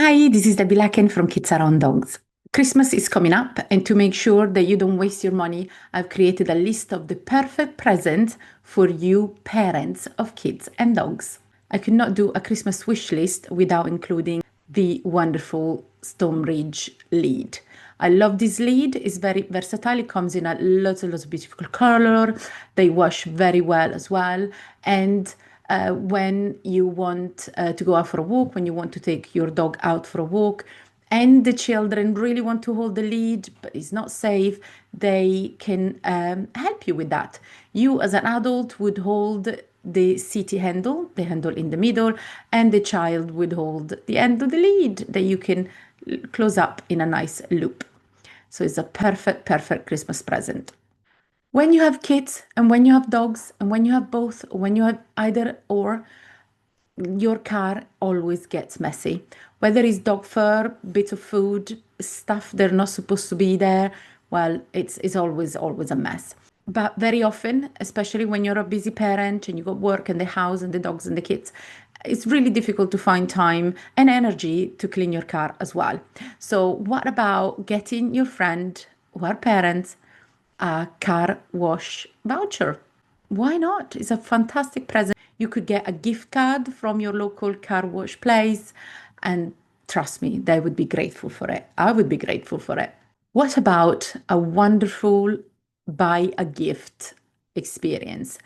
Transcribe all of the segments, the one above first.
Hi, this is Debbie Lacken from Kids Around Dogs. Christmas is coming up, and to make sure that you don't waste your money, I've created a list of the perfect presents for you parents of kids and dogs. I could not do a Christmas wish list without including the wonderful Stone Ridge lead. I love this lead. It's very versatile. It comes in a lots and lots of beautiful color. They wash very well as well. And when you want to go out for a walk, when you want to take your dog out for a walk, and the children really want to hold the lead, but it's not safe, they can help you with that. You, as an adult, would hold the seat handle, the handle in the middle, and the child would hold the end of the lead that you can close up in a nice loop. So it's a perfect Christmas present. When you have kids and when you have dogs and when you have both, when you have either or, your car always gets messy. Whether it's dog fur, bits of food, stuff they're not supposed to be there, well, it's always a mess. But very often, especially when you're a busy parent and you got work and the house and the dogs and the kids, it's really difficult to find time and energy to clean your car as well. So what about getting your friend who are parents a car wash voucher? Why not? It's a fantastic present. You could get a gift card from your local car wash place, and trust me, they would be grateful for it. I would be grateful for it. What about a wonderful buy a gift experience?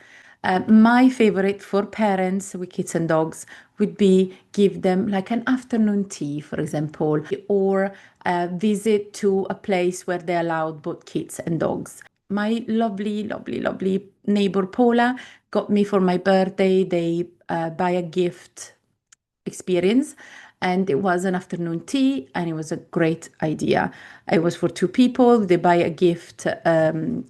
My favorite for parents with kids and dogs would be give them like an afternoon tea, for example, or a visit to a place where they allowed both kids and dogs. My lovely neighbor Paula got me for my birthday. They buy a gift experience, and it was an afternoon tea, and it was a great idea. It was for two people. They buy a gift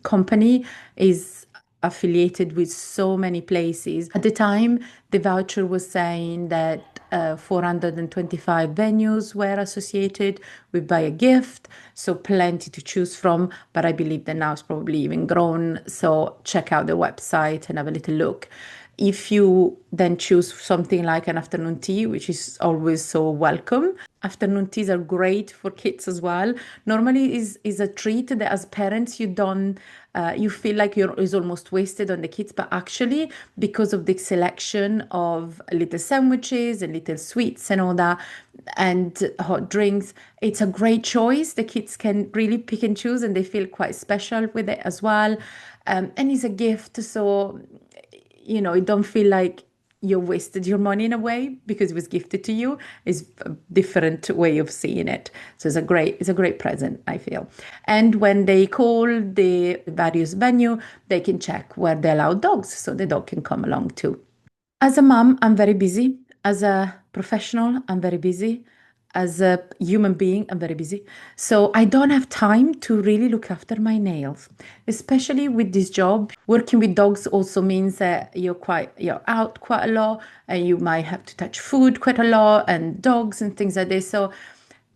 company is affiliated with so many places. At the time, the voucher was saying that 425 venues were associated with Buy a Gift, so plenty to choose from. But I believe that now it's probably even grown. So check out the website and have a little look. If you then choose something like an afternoon tea, which is always so welcome, afternoon teas are great for kids as well. Normally is a treat that as parents you don't you feel like you're is almost wasted on the kids, but actually because of the selection of little sandwiches and little sweets and all that and hot drinks, it's a great choice. The kids can really pick and choose, and they feel quite special with it as well. And it's a gift, so you don't feel like you wasted your money in a way because it was gifted to you. Is a different way of seeing it. So it's a great present, I feel. And when they call the various venue, they can check where they allow dogs, so the dog can come along too. As a mom, I'm very busy. As a professional, I'm very busy. As a human being, I'm very busy. So I don't have time to really look after my nails, especially with this job. Working with dogs also means that you're out quite a lot, and you might have to touch food quite a lot and dogs and things like this. So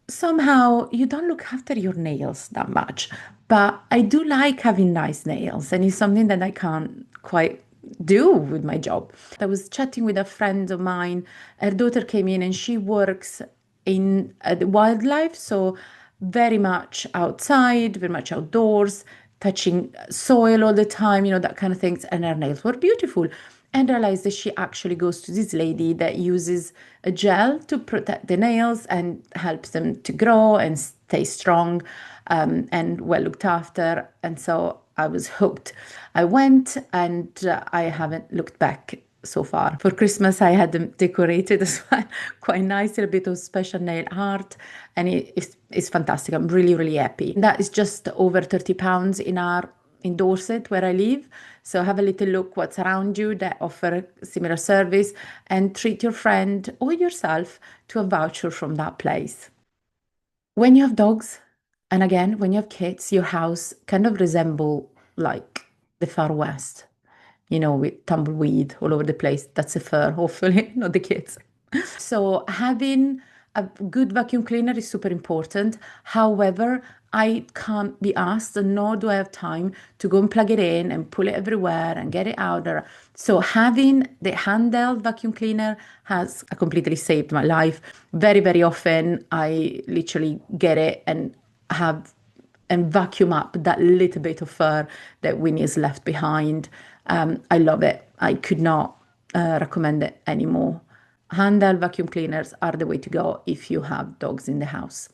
somehow you don't look after your nails that much. But I do like having nice nails, and it's something that I can't quite do with my job. I was chatting with a friend of mine. Her daughter came in, and she works in the wildlife, so very much outside, very much outdoors, touching soil all the time, that kind of things. And her nails were beautiful. And realized that she actually goes to this lady that uses a gel to protect the nails and helps them to grow and stay strong and well looked after. And so I was hooked. I went, and I haven't looked back so far. For Christmas, I had them decorated as well, quite nicely, a bit of special nail art, and it's fantastic. I'm really happy. That is just over £30 in Dorset, where I live. So have a little look what's around you that offer similar service, and treat your friend or yourself to a voucher from that place. When you have dogs, and again, when you have kids, your house kind of resemble like the Far West, with tumbleweed all over the place. That's the fur, hopefully, not the kids. So having a good vacuum cleaner is super important. However, I can't be asked, and nor do I have time to go and plug it in and pull it everywhere and get it out there. So having the handheld vacuum cleaner has completely saved my life. Very, very often I literally get it and vacuum up that little bit of fur that Winnie has left behind. I love it. I could not recommend it anymore. Handheld vacuum cleaners are the way to go if you have dogs in the house.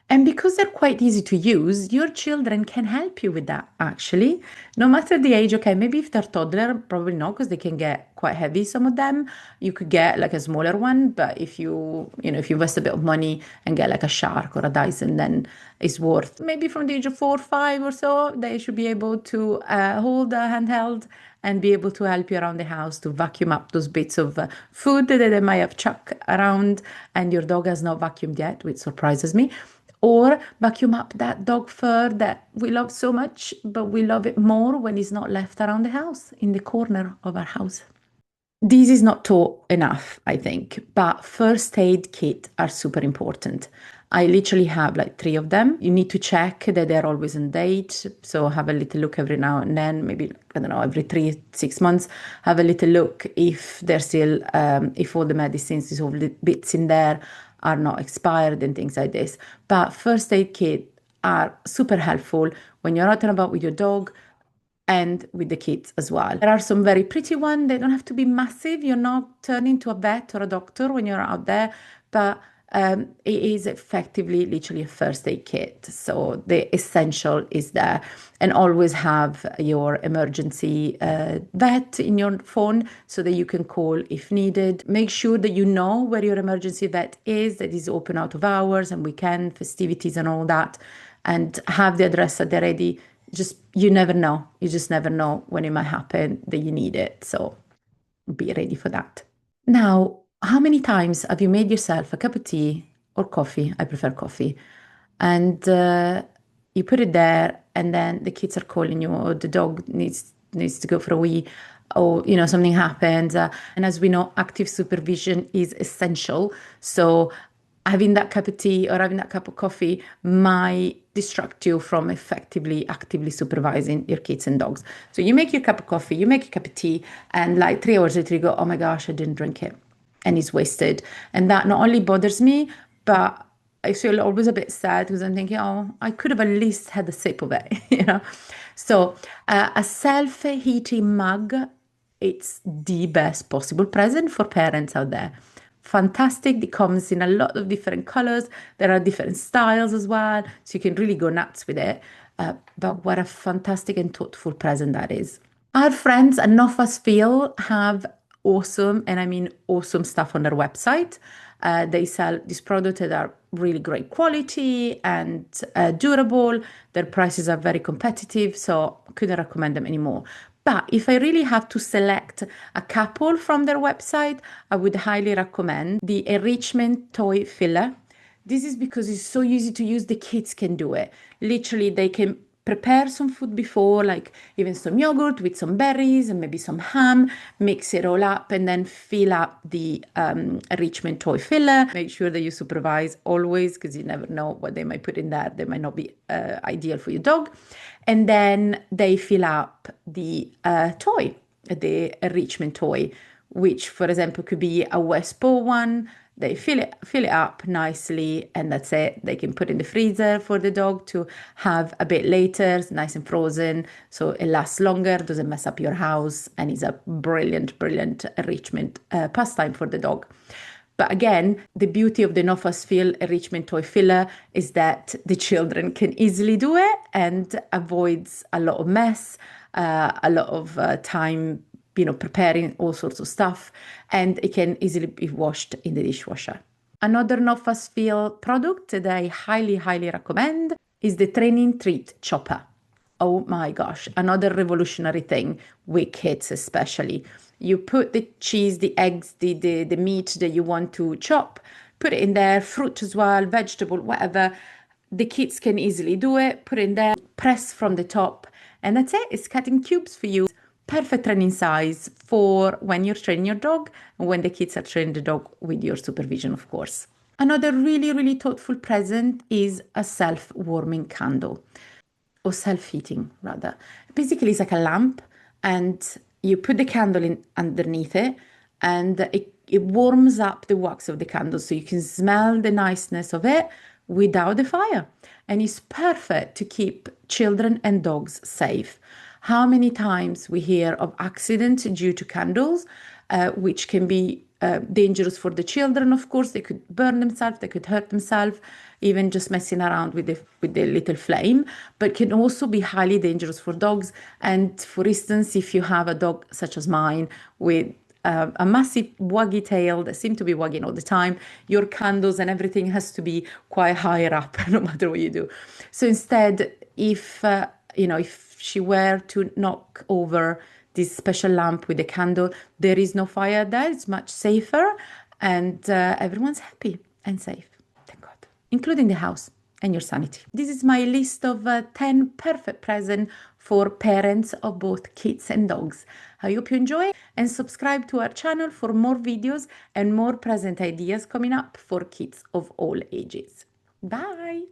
And because they're quite easy to use, your children can help you with that actually. No matter the age, okay, maybe if they're toddler, probably not, because they can get quite heavy, some of them. You could get like a smaller one, but if you invest a bit of money and get like a Shark or a Dyson, then it's worth maybe from the age of 4 or 5 or so, they should be able to hold a handheld and be able to help you around the house to vacuum up those bits of food that they might have chucked around and your dog has not vacuumed yet, which surprises me. Or vacuum up that dog fur that we love so much, but we love it more when it's not left around the house, in the corner of our house. This is not taught enough, I think, but first aid kit are super important. I literally have like 3 of them. You need to check that they're always on date. So have a little look every now and then, maybe, I don't know, every 3, 6 months, have a little look if they're still, if all the medicines, these all the bits in there are not expired and things like this. But first aid kit are super helpful when you're out and about with your dog and with the kids as well. There are some very pretty ones. They don't have to be massive. You're not turning to a vet or a doctor when you're out there, but it is effectively literally a first aid kit. So the essential is there. And always have your emergency vet in your phone so that you can call if needed. Make sure that you know where your emergency vet is, that is open out of hours and weekend festivities and all that, and have the address at the ready. Just, you never know. You just never know when it might happen that you need it. So be ready for that. Now, how many times have you made yourself a cup of tea or coffee? I prefer coffee. And you put it there, and then the kids are calling you, or the dog needs to go for a wee, or something happens. And as we know, active supervision is essential. So having that cup of tea or having that cup of coffee might distract you from effectively actively supervising your kids and dogs. So you make your cup of coffee, you make a cup of tea, and like 3 hours later you go, oh my gosh, I didn't drink it. And it's wasted. And that not only bothers me, but I feel always a bit sad because I'm thinking, oh, I could have at least had a sip of it. So a self-heating mug, it's the best possible present for parents out there. Fantastic. It comes in a lot of different colors. There are different styles as well. So you can really go nuts with it. But what a fantastic and thoughtful present that is. Our friends at No Fuss Feel have awesome, and I mean awesome stuff on their website. They sell these products that are really great quality and durable. Their prices are very competitive, so I couldn't recommend them anymore. But if I really have to select a couple from their website, I would highly recommend the Enrichment Toy Filler. This is because it's so easy to use, the kids can do it. Literally, they can prepare some food before, like even some yogurt with some berries and maybe some ham, mix it all up and then fill up the enrichment toy filler. Make sure that you supervise always because you never know what they might put in there. They might not be ideal for your dog. And then they fill up the toy, the enrichment toy, which for example could be a Westpaw one. They fill it up nicely, and that's it. They can put in the freezer for the dog to have a bit later. It's nice and frozen, so it lasts longer, doesn't mess up your house, and is a brilliant, brilliant enrichment pastime for the dog. But again, the beauty of the No Fuss Feel enrichment toy filler is that the children can easily do it and avoids a lot of mess, a lot of time preparing all sorts of stuff, and it can easily be washed in the dishwasher. Another No Fuss Feel product that I highly, highly recommend is the training treat chopper. Oh my gosh, another revolutionary thing with kids especially. You put the cheese, the eggs, the meat that you want to chop, put it in there, fruit as well, vegetable, whatever. The kids can easily do it, put it in there, press from the top, and that's it. It's cutting cubes for you. Perfect training size for when you're training your dog and when the kids are training the dog with your supervision, of course. Another really, really thoughtful present is a self-warming candle, or self-heating rather. Basically, it's like a lamp, and you put the candle in underneath it, and it warms up the wax of the candle so you can smell the niceness of it without the fire. And it's perfect to keep children and dogs safe. How many times we hear of accidents due to candles, which can be dangerous for the children, of course. They could burn themselves, they could hurt themselves, even just messing around with the little flame, but can also be highly dangerous for dogs. And for instance, if you have a dog such as mine with a massive waggy tail that seems to be wagging all the time, your candles and everything has to be quite higher up, no matter what you do. So instead, if she were to knock over this special lamp with a candle, there is no fire there. It's much safer, and everyone's happy and safe. Thank God, including the house and your sanity. This is my list of 10 perfect presents for parents of both kids and dogs. I hope you enjoy, and subscribe to our channel for more videos and more present ideas coming up for kids of all ages. Bye.